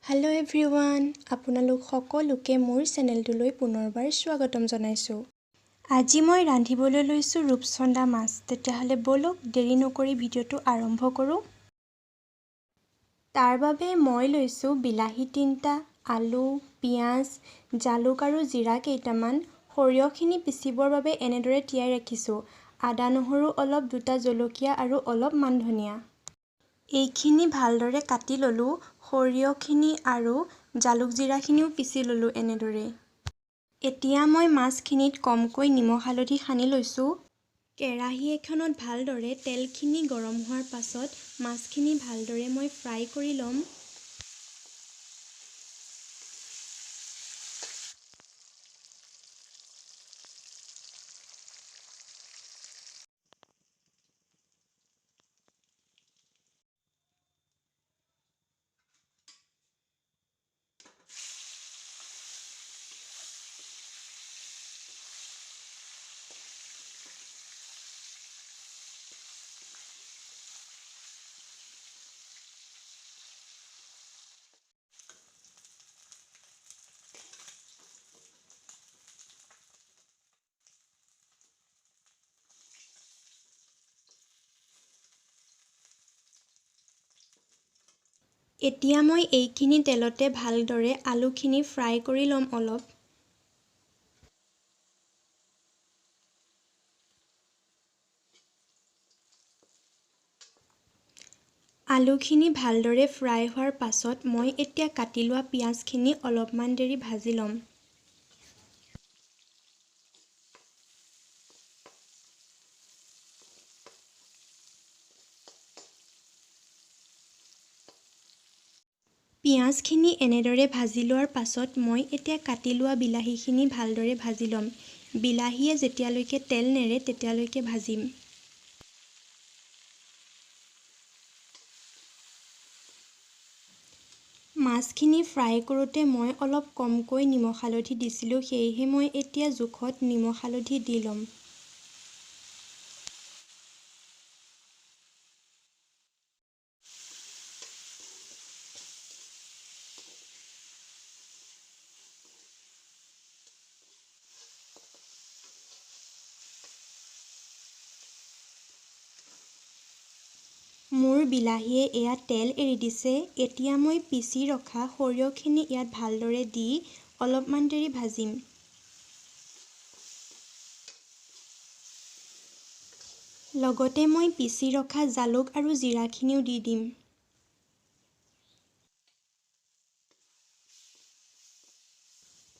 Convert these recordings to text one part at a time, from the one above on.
Hello everyone, আপোনালোক সকলোকে মোৰ চেনেলটোলৈ পুনৰবাৰ স্বাগতম জনাইছো। আজি মই ৰান্ধিবলৈ লৈছো ৰূপচন্দা মাছ। তেতিয়াহলে বলক দেৰি নকৰি ভিডিওটো আৰম্ভ কৰো। তাৰ বাবে মই লৈছো বিলাহী 3টা, আলু, পিয়াজ, জালুক আৰু জিৰা কেইটামান। সৰিয়হখিনি পিচিবৰ বাবে এনেদৰে তিয়াই ৰাখিছো। আদা নহৰু অলপ, 2টা জলকীয়া আৰু অলপ মান ধনিয়া। এইখিনি ভালদৰে কাটি ললো। সৰিয়হখিনি আৰু জালুক জিৰাখিনিও পিচি ললো এনেদৰে। এতিয়া মই মাছখিনিত কমকৈ নিমখ হালধি সানি লৈছো। কেৰাহী এখনত ভালদৰে তেলখিনি গৰম হোৱাৰ পাছত মাছখিনি ভালদৰে মই ফ্ৰাই কৰি লম। এতিয়া মই এইখিনি তেলতে ভালদৰে আলুখিনি ফ্ৰাই কৰি লম অলপ। আলুখিনি ভালদৰে ফ্ৰাই হোৱাৰ পাছত মই এতিয়া কাটি লোৱা পিয়াজখিনি অলপমান দেৰি ভাজি লম। পিয়াজখিনি এনেদৰে ভাজি লোৱাৰ পাছত মই এতিয়া কাটি লোৱা বিলাহীখিনি ভালদৰে ভাজি ল'ম। বিলাহীয়ে যেতিয়ালৈকে তেল নেৰে তেতিয়ালৈকে ভাজিম। মাছখিনি ফ্ৰাই কৰোঁতে মই অলপ কমকৈ নিমখ হালধি দিছিলোঁ, সেয়েহে মই এতিয়া জোখত নিমখ হালধি দি ল'ম। মোৰ বিলাহীয়ে এয়া তেল এৰি দিছে। এতিয়া মই পিচি ৰখা সৰিয়হখিনি ইয়াত ভালদৰে দি অলপমান দেৰি ভাজিম। লগতে মই পিচি ৰখা জালুক আৰু জিৰাখিনিও দি দিম।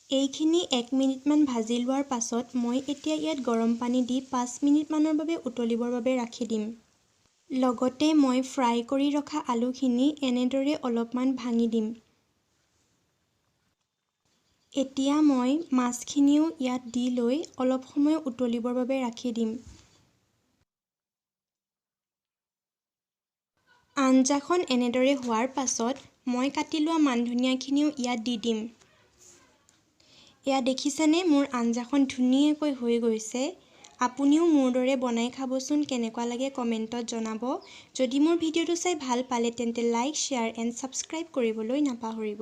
এইখিনি 1 মিনিটমান ভাজি লোৱাৰ পাছত মই এতিয়া ইয়াত গৰম পানী দি 5 মিনিটমানৰ বাবে উতলিবৰ বাবে ৰাখি দিম। লগতে মই ফ্ৰাই কৰি ৰখা আলুখিনি এনেদৰে অলপমান ভাঙি দিম। এতিয়া মই মাছখিনিও ইয়াত দি লৈ অলপ সময় উতলিবৰ বাবে ৰাখি দিম। আঞ্জাখন এনেদৰে হোৱাৰ পাছত মই কাটি লোৱা মান ধনিয়াখিনিও ইয়াত দি দিম। এয়া দেখিছেনে, মোৰ আঞ্জাখন ধুনীয়াকৈ হৈ গৈছে। আপুনিও মোৰ দৰে বনাই খাবচোন, কেনেকুৱা লাগে কমেণ্টত জনাব। যদি মোৰ ভিডিঅ'টো চাই ভাল পালে তেন্তে লাইক, শ্বেয়াৰ এণ্ড ছাবস্ক্ৰাইব কৰিবলৈ নাপাহৰিব।